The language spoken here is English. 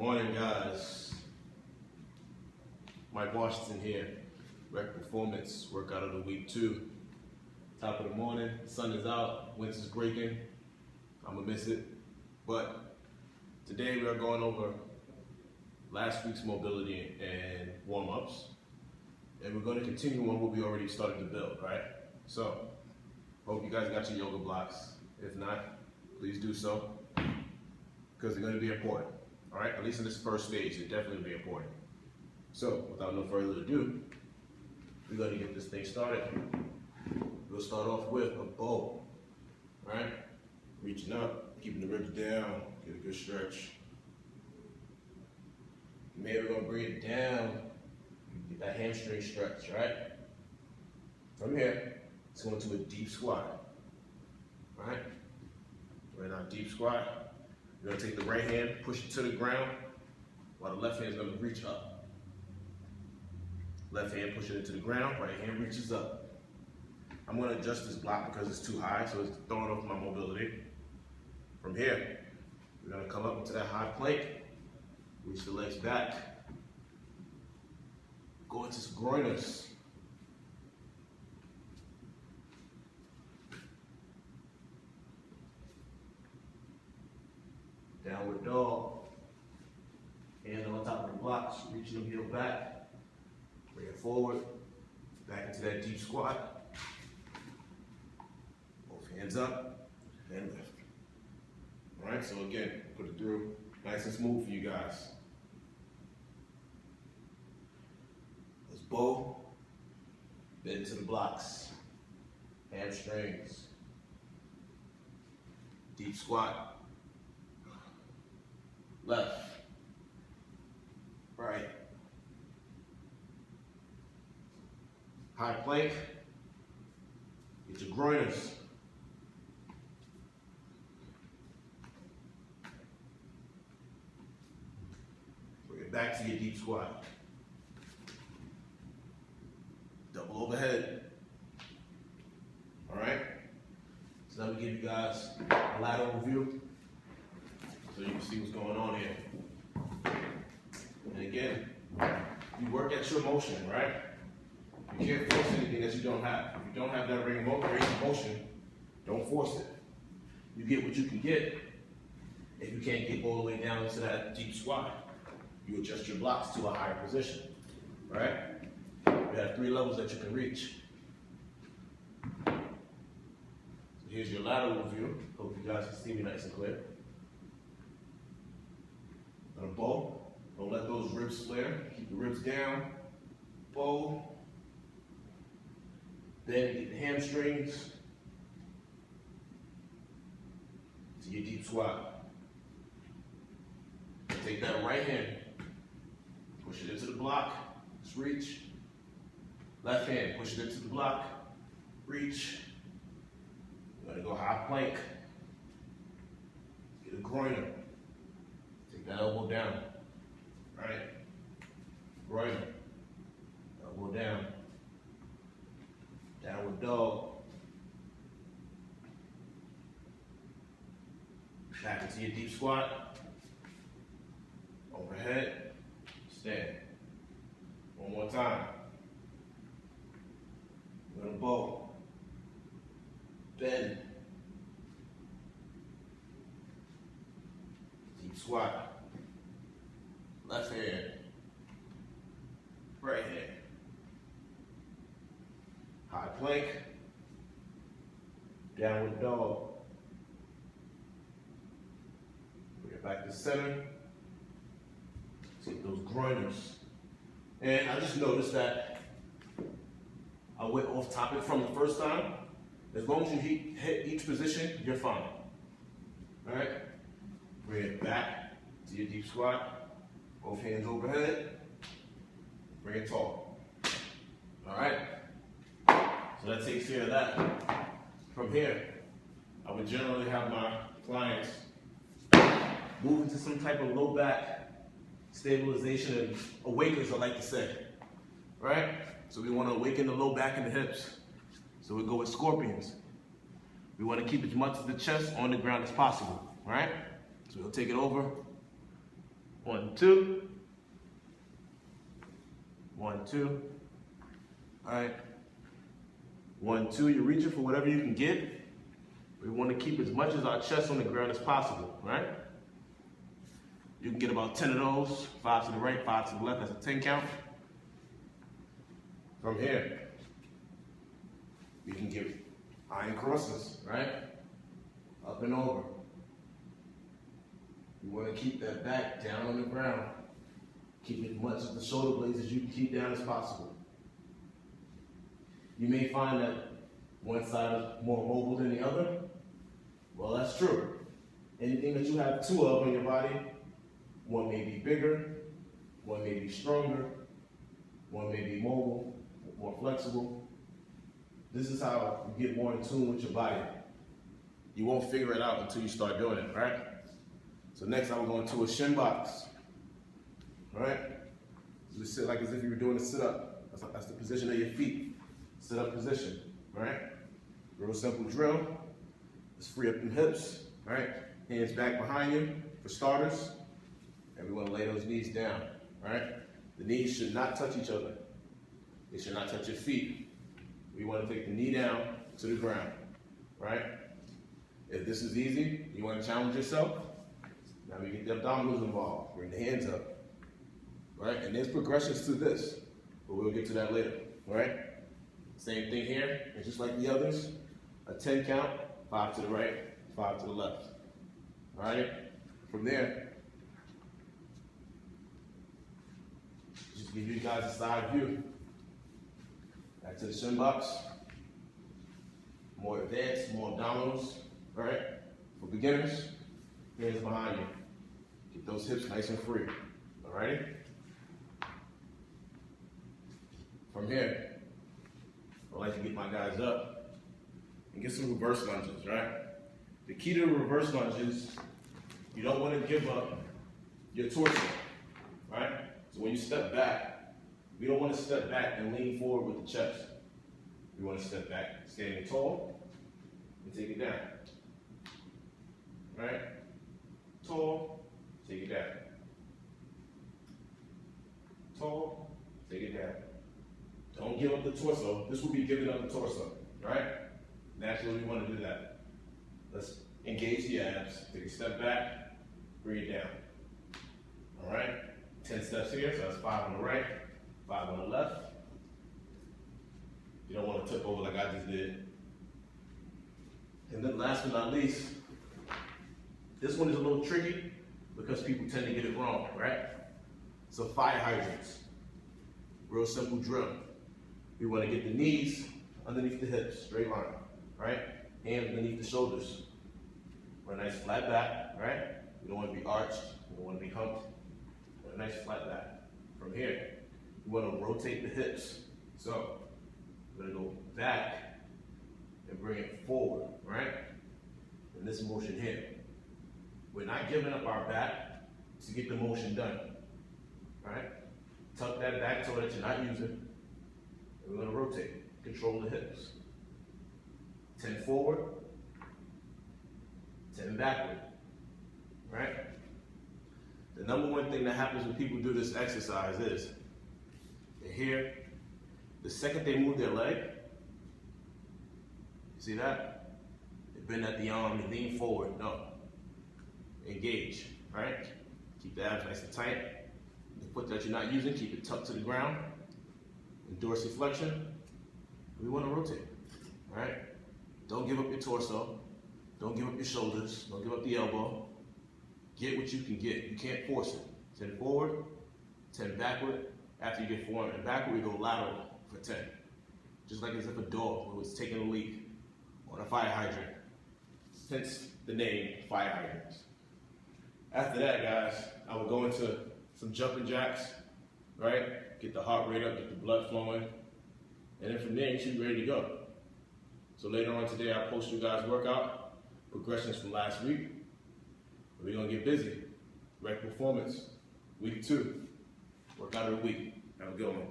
Morning, guys. Mike Washington here. RECK Performance workout of the week 2. Top of the morning, sun is out, winter's breaking. I'm gonna miss it. But today we are going over last week's mobility and warm-ups. And we're going to continue on what we already started to build, right? So, hope you guys got your yoga blocks. If not, please do so, because they're going to be important. All right, at least in this first stage, they're definitely be important. So, without no further ado, we're going to get this thing started. We'll start off with a bow, right? Reaching up, keeping the ribs down, get a good stretch. Maybe we're going to bring it down, get that hamstring stretch, right? From here, let's go into a deep squat, right? We're in our deep squat. We're going to take the right hand, push it to the ground, while the left hand is going to reach up. Left hand pushing it to the ground, right hand reaches up. I'm going to adjust this block because it's too high, so it's throwing off my mobility. From here, we're going to come up into that high plank, reach the legs back, go into some groiners. Downward dog. Hand on top of the blocks, reaching the heel back. Bring it forward, back into that deep squat. Both hands up and lift. All right, so again, put it through nice and smooth for you guys. Let's bow, bend to the blocks, hamstrings, deep squat. Left, right, high plank, get your groiners, bring it back to your deep squat, double overhead, all right? So now we give you guys a lateral view, so you can see what's going on here. And again, you work at your motion, right? You can't force anything that you don't have. If you don't have that range of motion, don't force it. You get what you can get. If you can't get all the way down into that deep squat, you adjust your blocks to a higher position, right? You have 3 levels that you can reach. So here's your lateral view. Hope you guys can see me nice and clear. On a bow, don't let those ribs flare. Keep the ribs down. Bow. Then get the hamstrings to your deep squat. Take that right hand, push it into the block. Just reach. Left hand, push it into the block. Reach. We're gonna go high plank. Get a groiner. Take that elbow down, right? Groiner, elbow down. Downward dog. Back into your deep squat. Overhead, stand. One more time. We're gonna bow. Bend. Deep squat. Left hand, right hand, high plank, downward dog, bring it back to center, take those groiners. And I just noticed that I went off topic from the first time. As long as you hit each position, you're fine. All right, bring it back to your deep squat. Both hands overhead, bring it tall. All right, so that takes care of that. From here, I would generally have my clients move into some type of low back stabilization and awaken, as I like to say, right? So we want to awaken the low back and the hips. So we go with scorpions. We want to keep as much of the chest on the ground as possible, right? So we'll take it over, 1, 2. 1, 2. All right. 1, 2. You're reaching for whatever you can get. We want to keep as much as our chest on the ground as possible, right? You can get about 10 of those. 5 to the right, 5 to the left. That's a 10 count. From here, you can give iron crosses, right? Up and over. You want to keep that back down on the ground. Keep as much of the shoulder blades as you can keep down as possible. You may find that one side is more mobile than the other. Well, that's true. Anything that you have 2 of on your body, one may be bigger, one may be stronger, one may be mobile, more flexible. This is how you get more in tune with your body. You won't figure it out until you start doing it, right? So next I'm going to a shin box, right? So just sit like as if you were doing a sit-up. That's the position of your feet, sit-up position, right? Real simple drill. Let's free up them hips, right? Hands back behind you for starters. And we want to lay those knees down, right? The knees should not touch each other. They should not touch your feet. We want to take the knee down to the ground, right? If this is easy, you want to challenge yourself. Now we get the abdominals involved. Bring the hands up, right? And there's progressions to this, but we'll get to that later, right? Same thing here, and just like the others, a 10 count, 5 to the right, 5 to the left, all right? From there, just give you guys a side view. Back to the shin box. More advanced, more abdominals, all right? For beginners, hands behind you. Get those hips nice and free, all righty? From here, I like to get my guys up and get some reverse lunges, right? The key to the reverse lunges, you don't want to give up your torso, right? So when you step back, we don't want to step back and lean forward with the chest. We want to step back, standing tall, and take it down. Right? Tall, take it down. Tall, take it down. Don't give up the torso. This will be giving up the torso, right? Naturally, we want to do that. Let's engage the abs. Take a step back, bring it down. All right? 10 steps here, so that's 5 on the right, 5 on the left. You don't want to tip over like I just did. And then last but not least, this one is a little tricky because people tend to get it wrong, right? So fire hydrants, real simple drill. We want to get the knees underneath the hips, straight line, right? Hands underneath the shoulders. For a nice flat back, right? We don't want to be arched, we don't want to be humped. A nice flat back. From here, we want to rotate the hips. So we're going to go back and bring it forward, right? In this motion here. We're not giving up our back to get the motion done, right? Tuck that back toe that you're not using. And we're going to rotate, control the hips. 10 forward, 10 backward, right? The number one thing that happens when people do this exercise is, they're here, the second they move their leg, you see that? They bend at the arm, they lean forward, no. Engage, right? Keep the abs nice and tight. The foot that you're not using, keep it tucked to the ground. And dorsiflexion, we want to rotate, all right? Don't give up your torso. Don't give up your shoulders. Don't give up the elbow. Get what you can get. You can't force it. 10 forward, 10 backward. After you get forward and backward, we go lateral for 10. Just like as if a dog was taking a leak on a fire hydrant. Hence the name fire hydrants. After that, guys, I will go into some jumping jacks, right? Get the heart rate up, get the blood flowing. And then from there, you should be ready to go. So later on today, I'll post you guys' workout progressions from last week. We're gonna get busy. RECK performance, week 2. Workout of the week. Have a good one.